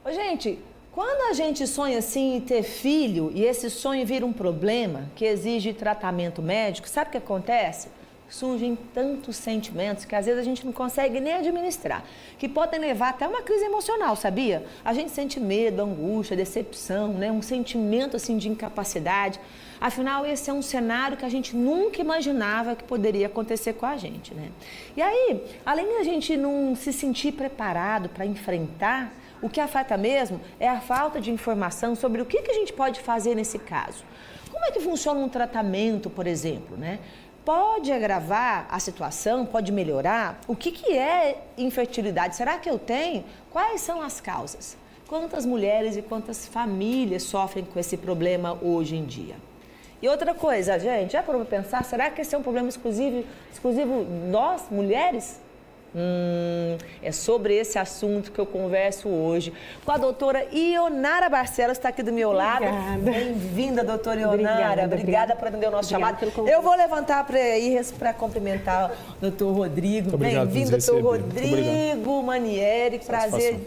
Ô, gente, quando a gente sonha assim em ter filho e esse sonho vira um problema que exige tratamento médico, sabe o que acontece? Surgem tantos sentimentos que às vezes a gente não consegue nem administrar, que podem levar até uma crise emocional, sabia? A gente sente medo, angústia, decepção, né? Um sentimento assim de incapacidade. Afinal, esse é um cenário que a gente nunca imaginava que poderia acontecer com a gente, né? E aí, além de a gente não se sentir preparado para enfrentar, o que afeta mesmo é a falta de informação sobre o que a gente pode fazer nesse caso. Como é que funciona um tratamento, por exemplo, né? Pode agravar a situação, pode melhorar? O que é infertilidade? Será que eu tenho? Quais são as causas? Quantas mulheres e quantas famílias sofrem com esse problema hoje em dia? E outra coisa, gente, já parou para pensar, será que esse é um problema exclusivo nós, mulheres? É sobre esse assunto que eu converso hoje com a doutora Ionara Barcelos, está aqui do meu lado. Bem-vinda, doutora Ionara. Obrigada por atender o nosso chamado. Eu vou levantar para cumprimentar o doutor Rodrigo. Bem-vindo, doutor Rodrigo Manieri. Prazer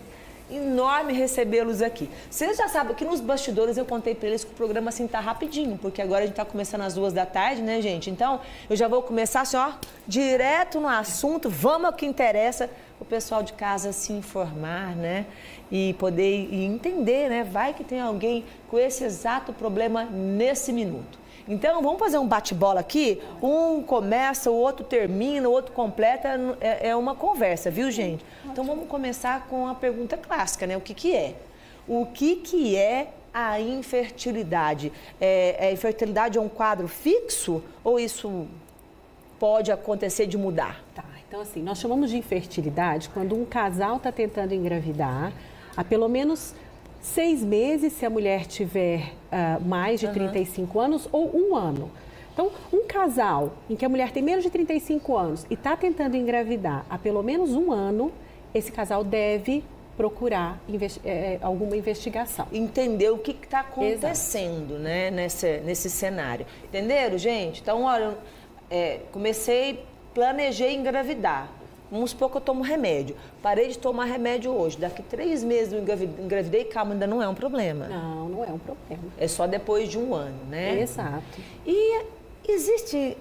enorme recebê-los aqui. Vocês já sabem que nos bastidores eu contei para eles que o programa assim tá rapidinho, porque agora a gente tá começando às 14h, né, gente? Então, eu já vou começar assim, ó, direto no assunto, vamos ao que interessa, o pessoal de casa se informar, né? E poder entender, né? Vai que tem alguém com esse exato problema nesse minuto. Então, vamos fazer um bate-bola aqui? Um começa, o outro termina, o outro completa, é uma conversa, viu, gente? Então, vamos começar com a pergunta clássica, né? O que é? O que é a infertilidade? A infertilidade é um quadro fixo ou isso pode acontecer de mudar? Tá, então assim, nós chamamos de infertilidade quando um casal está tentando engravidar há pelo menos 6 meses, se a mulher tiver mais de 35 anos, ou 1 ano. Então, um casal em que a mulher tem menos de 35 anos e está tentando engravidar há pelo menos 1 ano, esse casal deve procurar alguma investigação. Entender o que está acontecendo, né, nesse cenário. Entenderam, gente? Então, olha, planejei engravidar. Vamos supor que eu tomo remédio. Parei de tomar remédio hoje. Daqui 3 meses eu engravidei, calma, ainda não é um problema. Não, não é um problema. É só depois de 1 ano, né? Exato. E existe...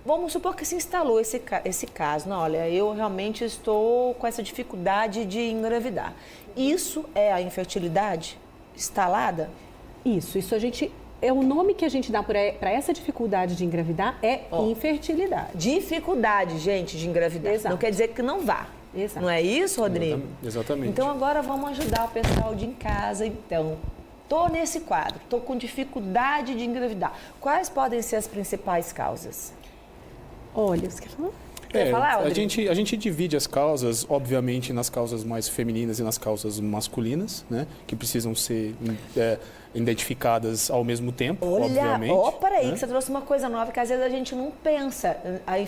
Vamos supor que se instalou esse caso. Não, olha, eu realmente estou com essa dificuldade de engravidar. Isso é a infertilidade instalada? Isso a gente... o nome que a gente dá para essa dificuldade de engravidar é infertilidade. Dificuldade, gente, de engravidar. Exato. Não quer dizer que não vá. Exato. Não é isso, Rodrigo? Exatamente. Então, agora vamos ajudar o pessoal de em casa. Então, estou nesse quadro, estou com dificuldade de engravidar. Quais podem ser as principais causas? Olha, você quer falar? A gente divide as causas, obviamente, nas causas mais femininas e nas causas masculinas, né? Que precisam ser identificadas ao mesmo tempo, obviamente. Olha, peraí, que você trouxe uma coisa nova que às vezes a gente não pensa. A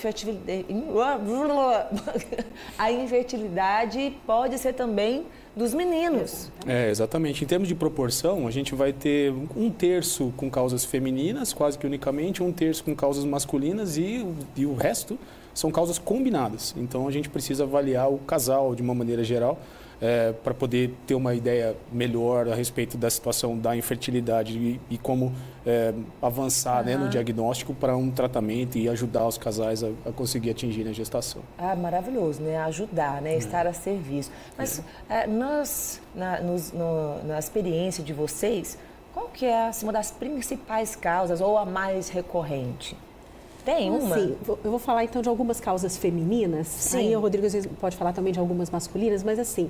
infertilidade pode ser também dos meninos. Exatamente. Em termos de proporção, a gente vai ter 1/3 com causas femininas, quase que unicamente, 1/3 com causas masculinas e o resto são causas combinadas. Então, a gente precisa avaliar o casal de uma maneira geral para poder ter uma ideia melhor a respeito da situação da infertilidade e como avançar no diagnóstico para um tratamento e ajudar os casais a conseguir atingir a gestação. Maravilhoso, né? Ajudar, né? Estar a serviço. Mas na experiência de vocês, qual que é uma das principais causas ou a mais recorrente? Tem uma? Sim, eu vou falar então de algumas causas femininas. Sim. Aí o Rodrigo às vezes pode falar também de algumas masculinas, mas assim,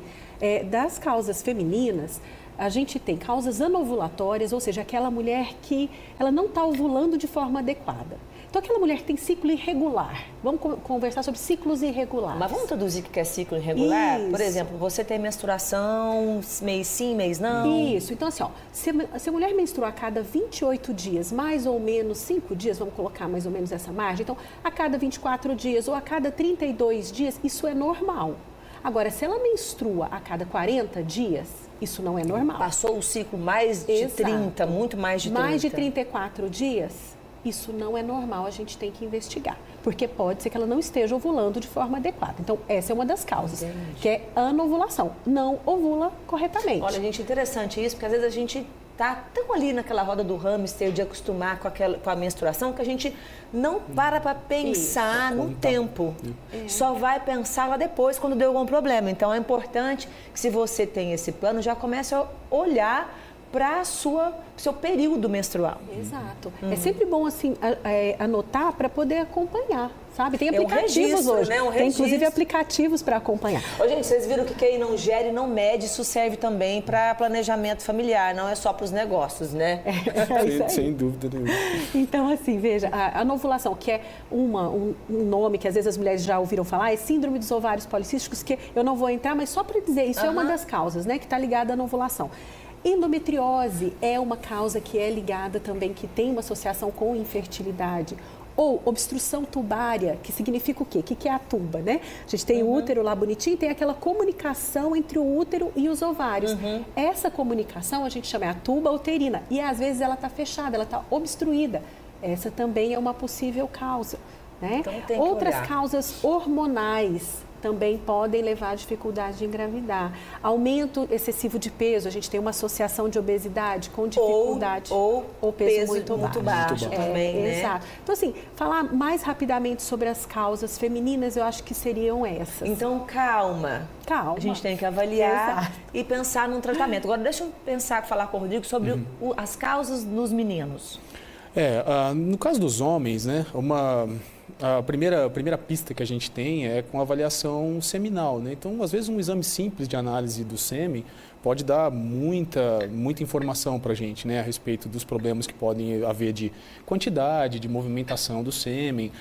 das causas femininas, a gente tem causas anovulatórias, ou seja, aquela mulher que ela não está ovulando de forma adequada. Então, aquela mulher que tem ciclo irregular. Vamos conversar sobre ciclos irregulares. Mas vamos introduzir o que é ciclo irregular? Isso. Por exemplo, você tem menstruação mês sim, mês não? Isso. Então, assim, ó, se a mulher menstrua a cada 28 dias, mais ou menos 5 dias, vamos colocar mais ou menos essa margem. Então, a cada 24 dias ou a cada 32 dias, isso é normal. Agora, se ela menstrua a cada 40 dias, isso não é normal. Passou o ciclo mais de 30, muito mais de 30. Mais de 34 dias, isso não é normal, a gente tem que investigar. Porque pode ser que ela não esteja ovulando de forma adequada. Então, essa é uma das causas, que é anovulação. Não ovula corretamente. Olha, gente, interessante isso, porque às vezes a gente tá tão ali naquela roda do hamster de acostumar com a menstruação que a gente não para pensar no tempo. Só vai pensar lá depois, quando deu algum problema. Então, é importante que, se você tem esse plano, já comece a olhar para seu período menstrual. Exato. É sempre bom, assim, anotar para poder acompanhar, sabe? Tem É um aplicativos registro, hoje. né? Um Tem, inclusive, registro. aplicativos para acompanhar. Ô, gente, vocês viram que quem não gera e não mede, isso serve também para planejamento familiar, não é só para os negócios, né? Sem dúvida nenhuma. Então, assim, veja, a anovulação, que é um nome que às vezes as mulheres já ouviram falar, é síndrome dos ovários policísticos, que eu não vou entrar, mas só para dizer, isso é uma das causas, né, que está ligada à anovulação. Endometriose é uma causa que é ligada também, que tem uma associação com infertilidade. Ou obstrução tubária, que significa o quê? O que é a tuba, né? A gente tem o útero lá bonitinho, tem aquela comunicação entre o útero e os ovários. Essa comunicação a gente chama a tuba uterina. E às vezes ela está fechada, ela está obstruída. Essa também é uma possível causa, né? Então, tem que Outras olhar. causas hormonais também podem levar à dificuldade de engravidar. Aumento excessivo de peso, a gente tem uma associação de obesidade com dificuldade. Ou peso muito baixo baixo. também, né? Exato. Então, assim, falar mais rapidamente sobre as causas femininas, eu acho que seriam essas. Então, calma. Calma. A gente tem que avaliar Exato. e pensar num tratamento. Agora, deixa eu falar com o Rodrigo sobre as causas nos meninos. No caso dos homens, né, a primeira pista que a gente tem é com avaliação seminal, né? Então, às vezes, um exame simples de análise do sêmen pode dar muita informação para a gente, né, a respeito dos problemas que podem haver de quantidade, de movimentação do sêmen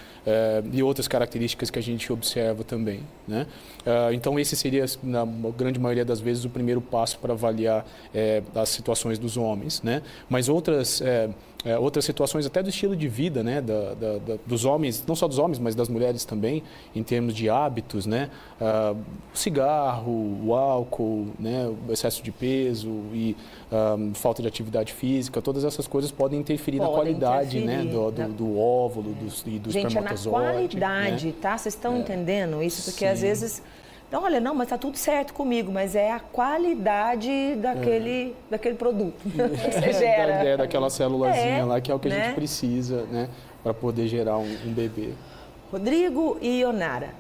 e outras características que a gente observa também, né? Então, esse seria, na grande maioria das vezes, o primeiro passo para avaliar as situações dos homens, né? Mas outras situações até do estilo de vida, né, dos homens, não só dos homens, mas das mulheres também, em termos de hábitos, né, o cigarro, o álcool, né, o excesso de peso e falta de atividade física, todas essas coisas podem interferir na qualidade, né, do óvulo e do Gente, espermatozoide. é na qualidade, né? tá? Vocês estão entendendo isso? Porque Sim. às vezes... Não, olha, não, mas tá tudo certo comigo, mas é a qualidade daquele produto que você gera. Daquela célulazinha lá, que é o que a né? gente precisa, né, para poder gerar um bebê. Rodrigo e Ionara,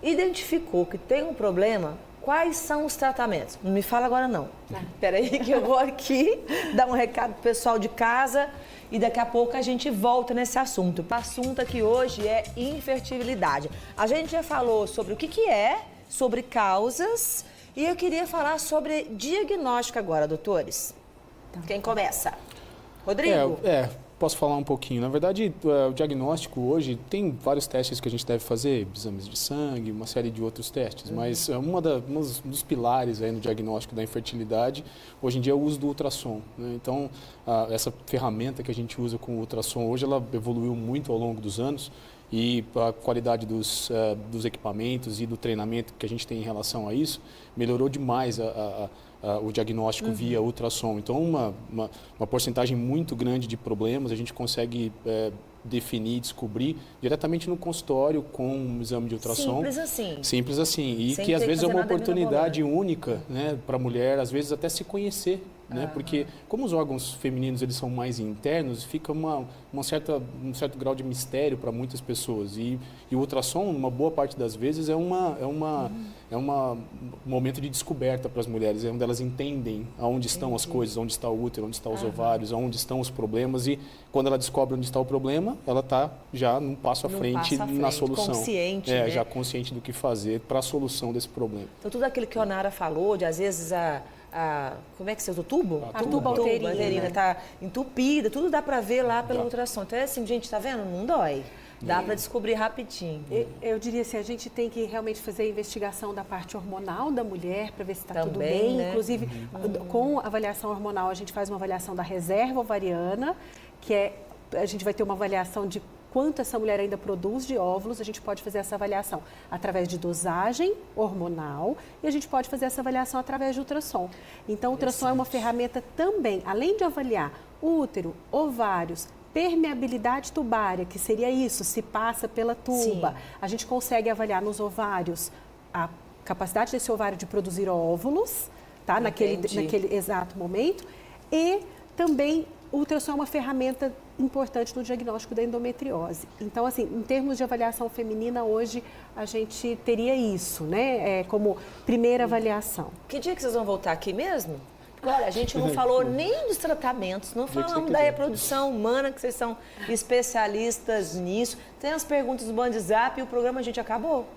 identificou que tem um problema, quais são os tratamentos? Não me fala agora não. Espera aí que eu vou aqui dar um recado pro pessoal de casa e daqui a pouco a gente volta nesse assunto. O assunto aqui hoje é infertilidade. A gente já falou sobre o que é, sobre causas, e eu queria falar sobre diagnóstico agora, doutores. Quem começa? Rodrigo? Posso falar um pouquinho. Na verdade, o diagnóstico hoje tem vários testes que a gente deve fazer, exames de sangue, uma série de outros testes, mas um dos pilares aí no diagnóstico da infertilidade, hoje em dia, é o uso do ultrassom, né? Então, essa ferramenta que a gente usa com o ultrassom hoje, ela evoluiu muito ao longo dos anos, e a qualidade dos equipamentos e do treinamento que a gente tem em relação a isso melhorou demais o diagnóstico via ultrassom. Então, uma porcentagem muito grande de problemas a gente consegue definir, descobrir diretamente no consultório com um exame de ultrassom. Simples assim. Simples assim. E Sem que às ter que vezes é fazer uma nada oportunidade única, né, para a mulher, às vezes até se conhecer. Né? Porque como os órgãos femininos eles são mais internos, fica um certo grau de mistério para muitas pessoas. E o ultrassom, uma boa parte das vezes, é um momento de descoberta para as mulheres, é onde elas entendem aonde estão as coisas, onde está o útero, onde estão os ovários, aonde estão os problemas. E quando ela descobre onde está o problema, ela está já num passo à frente na solução. Consciente, né? Já consciente do que fazer para a solução desse problema. Então, tudo aquilo que a Ionara falou, de às vezes como é que você usa o tubo? A tuba uterina Está entupida, tudo dá para ver lá pelo ultrassom. Então é assim, gente, tá vendo? Não dói. Dá para descobrir rapidinho. Eu diria assim, a gente tem que realmente fazer a investigação da parte hormonal da mulher para ver se está tudo Também, bem. né? Inclusive, com avaliação hormonal, a gente faz uma avaliação da reserva ovariana, a gente vai ter uma avaliação de quanto essa mulher ainda produz de óvulos. A gente pode fazer essa avaliação através de dosagem hormonal e a gente pode fazer essa avaliação através de ultrassom. Então, o ultrassom é uma ferramenta também, além de avaliar útero, ovários, permeabilidade tubária, que seria isso, se passa pela tuba. Sim. A gente consegue avaliar nos ovários a capacidade desse ovário de produzir óvulos, tá? Naquele exato momento. E também o ultrassom é uma ferramenta importante no diagnóstico da endometriose. Então, assim, em termos de avaliação feminina, hoje a gente teria isso, né? Como primeira avaliação. Que dia que vocês vão voltar aqui mesmo? Olha, a gente não falou nem dos tratamentos, não falamos da reprodução humana, que vocês são especialistas nisso. Tem as perguntas do WhatsApp e o programa a gente acabou.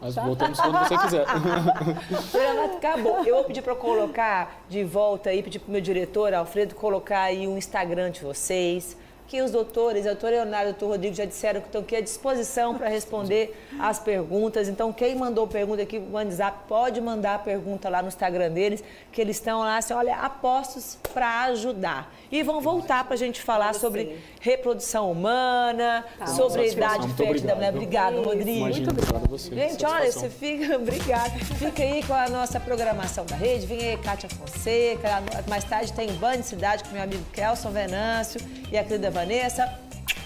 Nós voltamos quando você quiser. O programa acabou. Eu vou pedir para colocar de volta aí, pedir para o meu diretor, Alfredo, colocar aí o Instagram de vocês. Que os doutores, o doutor Leonardo e o doutor Rodrigo já disseram que estão aqui à disposição para responder as perguntas. Então, quem mandou pergunta aqui no WhatsApp, pode mandar a pergunta lá no Instagram deles, que eles estão lá, assim, olha, apostos para ajudar. E vão voltar para a gente falar sobre reprodução humana, sobre a idade fértil da mulher. Obrigado, Rodrigo. Imagina, obrigado a você. Gente, olha, você fica, obrigado. Fica aí com a nossa programação da rede. Vem aí, Kátia Fonseca. Mais tarde tem Band Cidade com meu amigo Kelson Venâncio e a querida Vanessa.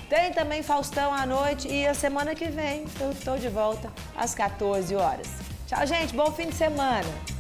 Tem também Faustão à noite e a semana que vem eu estou de volta às 14 horas. Tchau, gente. Bom fim de semana.